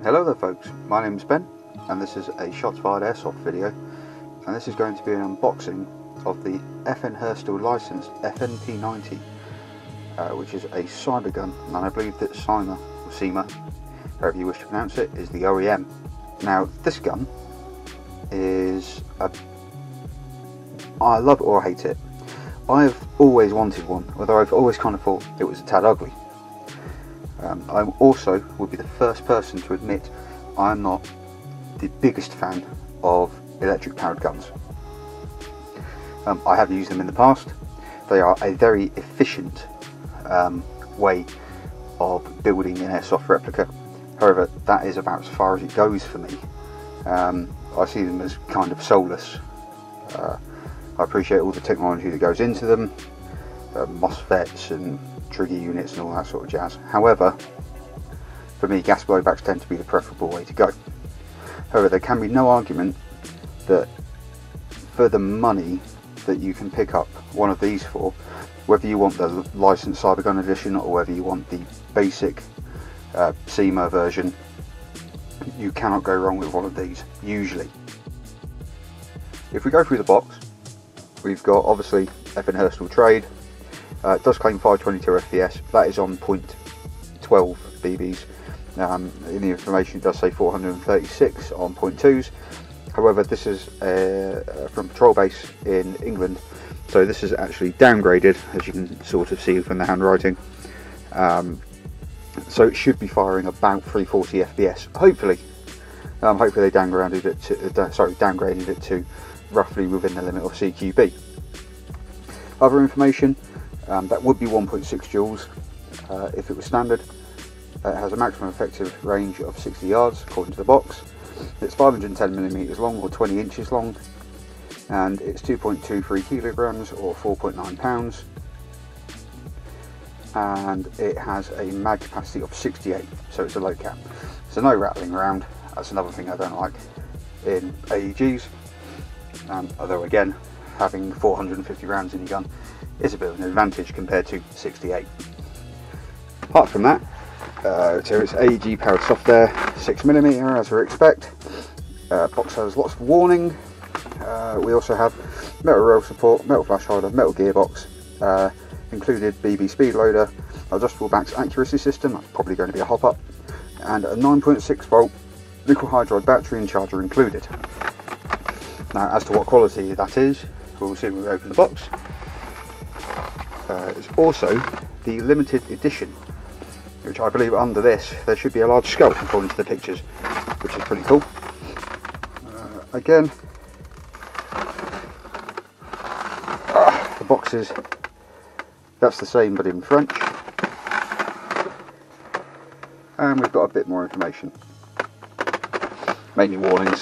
Hello there folks, my name is Ben and this is a shots fired airsoft video, and this is going to be an unboxing of the FN Herstal licensed FN P90, which is a Cybergun, and I believe that Cyma, or Cyma, however you wish to pronounce it, is the OEM. Now this gun is I love it or hate it. I've always wanted one, although I've always kind of thought it was a tad ugly. I also would be the first person to admit I'm not the biggest fan of electric powered guns. I have used them in the past. They are a very efficient way of building an airsoft replica. However, that is about as far as it goes for me. I see them as kind of soulless. I appreciate all the technology that goes into them, MOSFETs and trigger units and all that sort of jazz. However, for me, gas blowbacks tend to be the preferable way to go. However, there can be no argument that for the money that you can pick up one of these for, whether you want the licensed Cybergun edition or whether you want the basic Cyma version, you cannot go wrong with one of these, usually. If we go through the box, we've got obviously FN Herstal trade. It does claim 522 FPS, that is on 0.12 BBs. In the information it does say 436 on 0.2s. However, this is from Patrol Base in England, so this is actually downgraded, as you can sort of see from the handwriting. So it should be firing about 340 FPS, hopefully. Hopefully they downgraded it to roughly within the limit of CQB. Other information, that would be 1.6 joules if it was standard. It has a maximum effective range of 60 yards according to the box. It's 510mm long or 20 inches long, and it's 2.23 kilograms or 4.9 pounds, and it has a mag capacity of 68, so it's a low cap, so no rattling around. That's another thing I don't like in AEGs, although again, having 450 rounds in your gun is a bit of an advantage compared to 68. Apart from that, so it's AEG powered soft air, 6mm as we expect. Box has lots of warning. We also have metal rail support, metal flash holder, metal gearbox, included BB speed loader, adjustable max accuracy system, that's probably going to be a hop up, and a 9.6 volt nickel hydride battery and charger included. Now, as to what quality that is, we'll see when we open the box. It's also the limited edition, which I believe under this there should be a large skull according to the pictures, which is pretty cool. Again, the boxes, that's the same but in French, and we've got a bit more information, mainly warnings.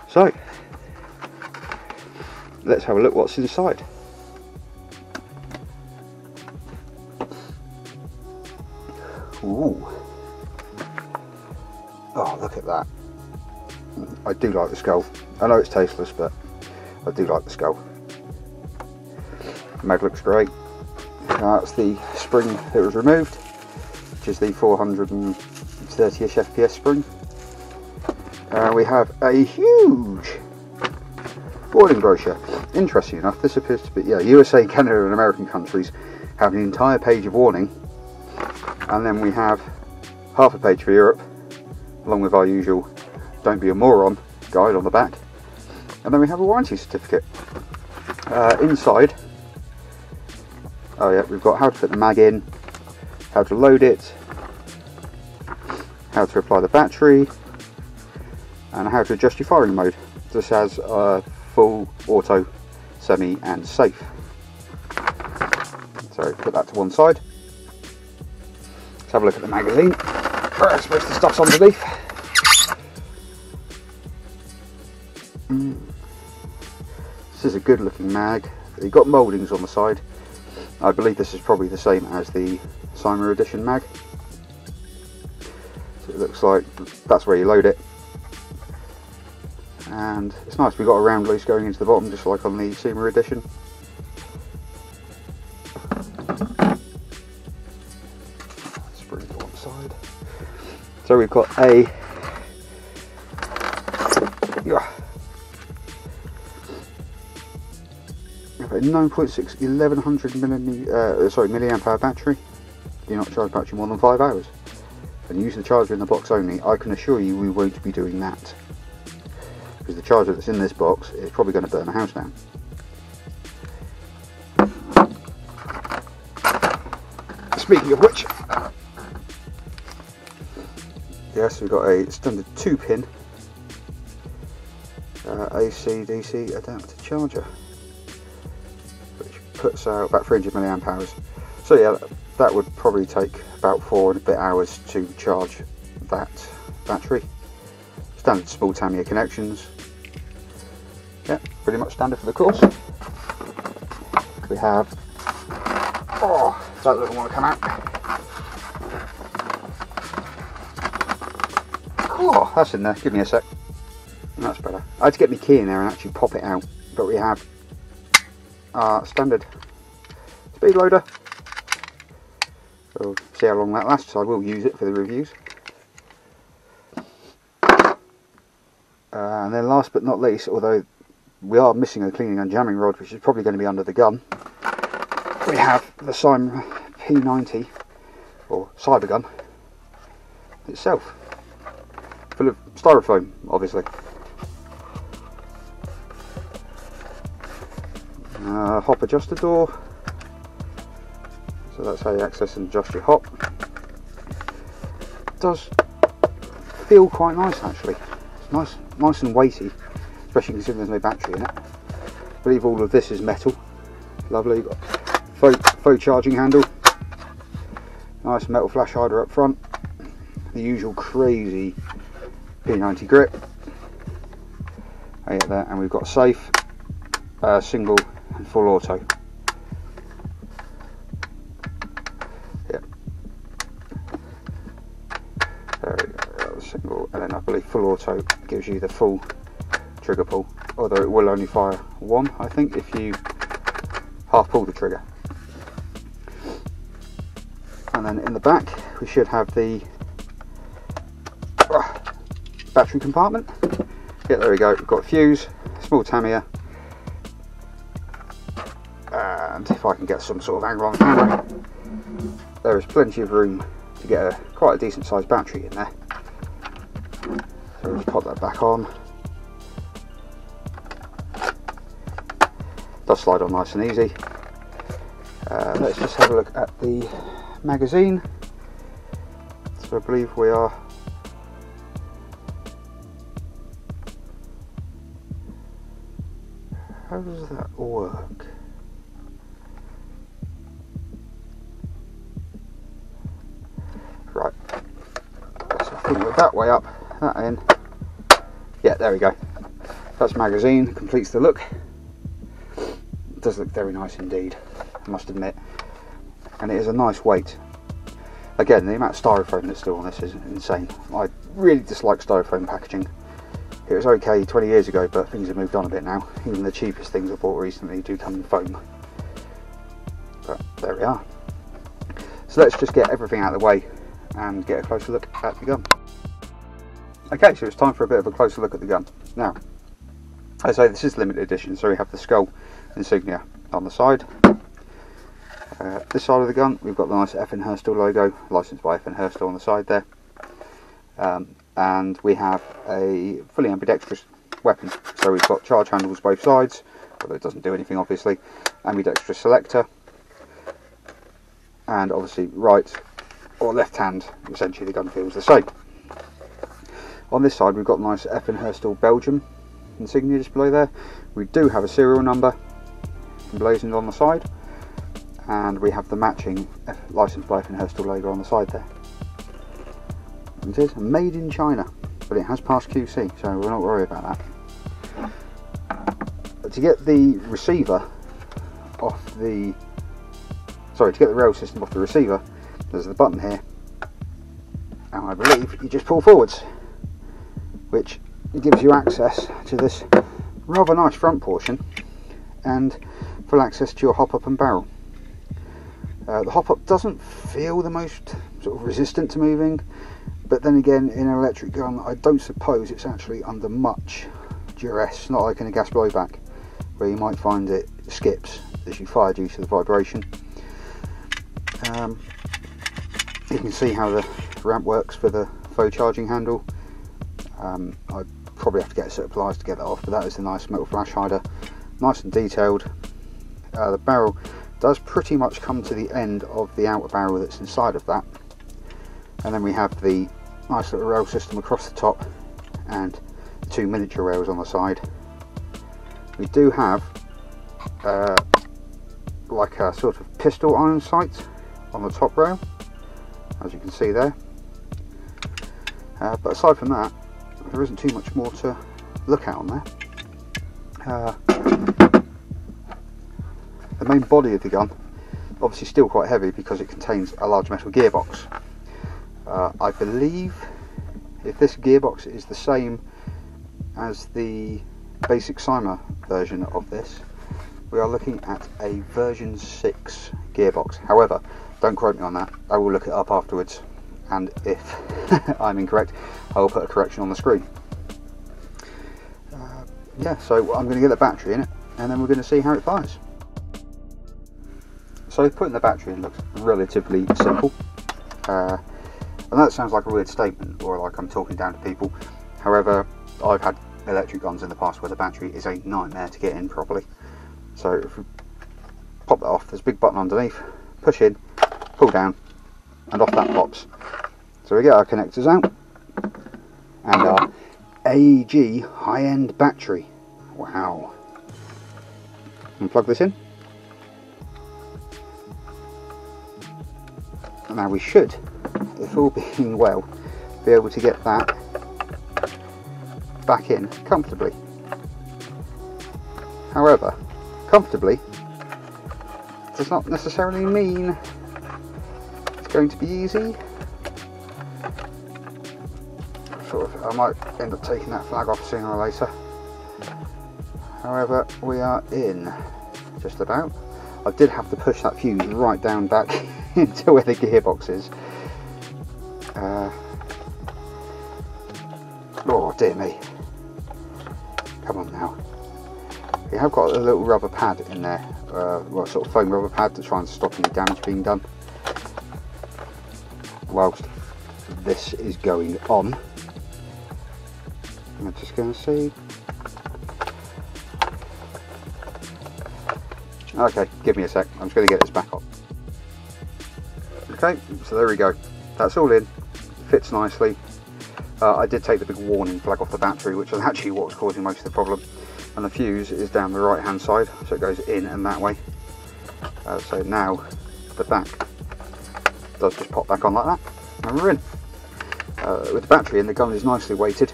So let's have a look what's inside. Ooh. Oh, look at that. I do like the skull. I know it's tasteless, but I do like the skull. The mag looks great. That's the spring that was removed, which is the 430-ish FPS spring. We have a huge boarding brochure. Interesting enough, this appears to be, yeah, USA, Canada and American countries have an entire page of warning, and then we have half a page for Europe, along with our usual "Don't be a moron" guide on the back, and then we have a warranty certificate. Inside, oh yeah, we've got how to put the mag in, how to load it, how to apply the battery, and how to adjust your firing mode. This has full, auto, semi and safe. So put that to one side. Let's have a look at the magazine. I suppose the stuff's underneath. This is a good looking mag. You've got mouldings on the side. I believe this is probably the same as the Cyma edition mag. So it looks like that's where you load it. And it's nice, we've got a round loose going into the bottom just like on the Cyma edition. That's pretty cool. So we've got a 9.6 1100 milliamp hour battery. Do not charge battery more than 5 hours. And use the charger in the box only. I can assure you we won't be doing that, because the charger that's in this box is probably going to burn the house down. Speaking of which, yes, we've got a standard 2-pin AC DC adapter charger, which puts out about 300 milliamp hours. So yeah, that would probably take about 4 and a bit hours to charge that battery. Standard small Tamiya connections. Yeah, pretty much standard for the course. We have, oh, that doesn't want to come out. Oh, that's in there. Give me a sec. That's better. I had to get my key in there and actually pop it out. But we have our standard speed loader. So see how long that lasts. I will use it for the reviews. And then last but not least, although we are missing a cleaning and jamming rod, which is probably going to be under the gun, we have the Cyma P90, or Cybergun itself, full of styrofoam, obviously. Hop adjuster door, so that's how you access and adjust your hop. It does feel quite nice actually. It's nice and weighty, especially considering there's no battery in it. I believe all of this is metal. Lovely. You've got faux charging handle, nice metal flash hider up front, the usual crazy P90 grip. There, and we've got safe, single and full auto. Yep. There we go, single, and then I believe full auto gives you the full trigger pull, although it will only fire one, I think, if you half pull the trigger. And then in the back we should have the battery compartment. Yeah, there we go. We've got a fuse, small Tamiya, and if I can get some sort of angle on the camera, there is plenty of room to get quite a decent sized battery in there. So we'll just pop that back on. Does slide on nice and easy. Let's just have a look at the magazine. So I believe we are how does that work? Right, so finger it that way up, that in. Yeah, there we go. That's magazine, completes the look. It does look very nice indeed, I must admit. And it is a nice weight. Again, the amount of styrofoam that's still on this is insane. I really dislike styrofoam packaging. It was okay 20 years ago, but things have moved on a bit now. Even the cheapest things I bought recently do come in foam. But there we are. So let's just get everything out of the way and get a closer look at the gun. Okay, so it's time for a bit of a closer look at the gun. Now, as I say, this is limited edition, so we have the skull insignia on the side. This side of the gun, we've got the nice FN Herstal logo, licensed by FN Herstal on the side there. And we have a fully ambidextrous weapon. So we've got charge handles both sides, although it doesn't do anything obviously, ambidextrous selector, and obviously right or left hand, essentially the gun feels the same. On this side we've got the nice FN Herstal Belgium insignia display there. We do have a serial number emblazoned on the side, and we have the matching licensed by FN Herstal logo on the side there. It is made in China, but it has passed QC, so we're not worried about that. To get the receiver off the, to get the rail system off the receiver, there's the button here, and I believe you just pull forwards, which gives you access to this rather nice front portion and full access to your hop up and barrel. The hop up doesn't feel the most sort of resistant to moving. But then again, in an electric gun, I don't suppose it's actually under much duress, not like in a gas blowback, where you might find it skips as you fire due to the vibration. You can see how the ramp works for the faux charging handle. I probably have to get a set of pliers to get that off, but that is a nice metal flash hider, nice and detailed. The barrel does pretty much come to the end of the outer barrel that's inside of that, and then we have the nice little rail system across the top and two miniature rails on the side. We do have like a sort of pistol iron sight on the top rail, as you can see there. But aside from that, there isn't too much more to look at on there. The main body of the gun, obviously still quite heavy because it contains a large metal gearbox. I believe if this gearbox is the same as the basic Cyma version of this, we are looking at a version 6 gearbox. However, don't quote me on that, I will look it up afterwards, and if I'm incorrect, I will put a correction on the screen. Yeah, so I'm going to get the battery in it, and then we're going to see how it fires. So putting the battery in looks relatively simple. And that sounds like a weird statement, or like I'm talking down to people. However, I've had electric guns in the past where the battery is a nightmare to get in properly. So if we pop that off, there's a big button underneath, push in, pull down, and off that pops. So we get our connectors out, and our AEG high-end battery. Wow. And plug this in. And now we should, if all being well, be able to get that back in comfortably. However, comfortably does not necessarily mean it's going to be easy. I might end up taking that flag off sooner or later. However, we are in, just about. I did have to push that fuse right down back into where the gearbox is. Oh dear me. Come on now. We have got a little rubber pad in there, well, sort of foam rubber pad to try and stop any damage being done whilst this is going on. I'm just going to see. Okay, give me a sec. I'm just going to get this back up. Okay, so there we go. That's all in. Fits nicely. I did take the big warning flag off the battery, which was actually what was causing most of the problem. And the fuse is down the right hand side, so it goes in and that way. So now the back does just pop back on like that, and we're in. With the battery in, the gun is nicely weighted.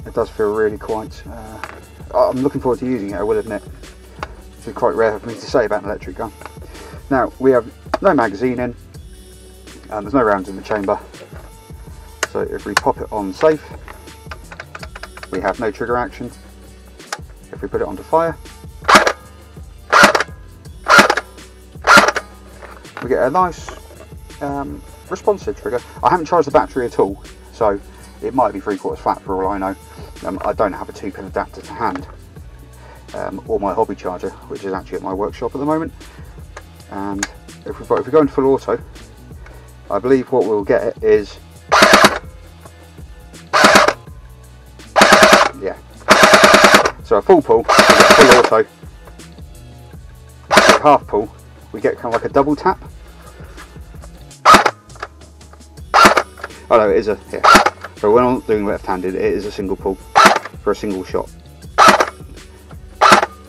It does feel really quite... I'm looking forward to using it, I will admit. This is quite rare for me to say about an electric gun. Now, we have no magazine in, and there's no rounds in the chamber. So if we pop it on safe, we have no trigger action. If we put it onto fire, we get a nice responsive trigger. I haven't charged the battery at all, so it might be 3/4 flat for all I know. I don't have a 2-pin adapter to hand, or my hobby charger, which is actually at my workshop at the moment. And if we go into full auto, I believe what we'll get is, yeah. So a full pull, we get full auto. So half pull, we get kind of like a double tap. Oh no, it is a, yeah. So when I'm not doing left-handed, it is a single pull for a single shot.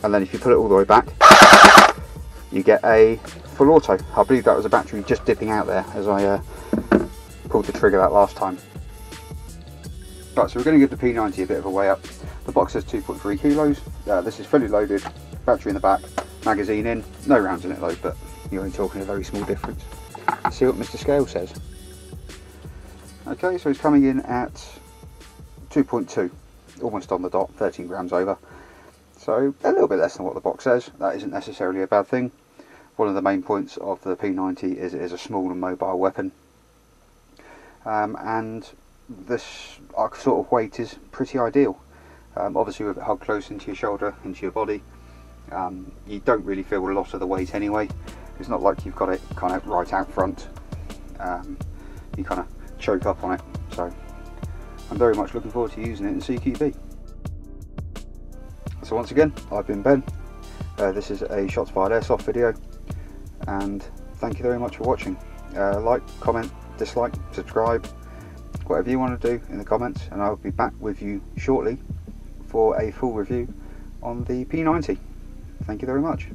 And then if you put it all the way back, you get a full auto. I believe that was a battery just dipping out there as I pulled the trigger that last time. Right, so we're going to give the P90 a bit of a weigh up. The box says 2.3 kilos. This is fully loaded, battery in the back, magazine in, no rounds in it though, but you're only talking a very small difference. Let's see what Mr. Scale says. Okay, so it's coming in at 2.2, almost on the dot, 13 grams over. So a little bit less than what the box says. That isn't necessarily a bad thing. One of the main points of the P90 is it is a small and mobile weapon. and this sort of weight is pretty ideal. Obviously with it hugged close into your shoulder, into your body, you don't really feel a lot of the weight anyway. It's not like you've got it kind of right out front. You kind of choke up on it. So I'm very much looking forward to using it in CQB. So once again, I've been Ben. This is a shots fired airsoft video, and thank you very much for watching. Like, comment, dislike, subscribe, whatever you want to do in the comments, and I'll be back with you shortly for a full review on the P90. Thank you very much.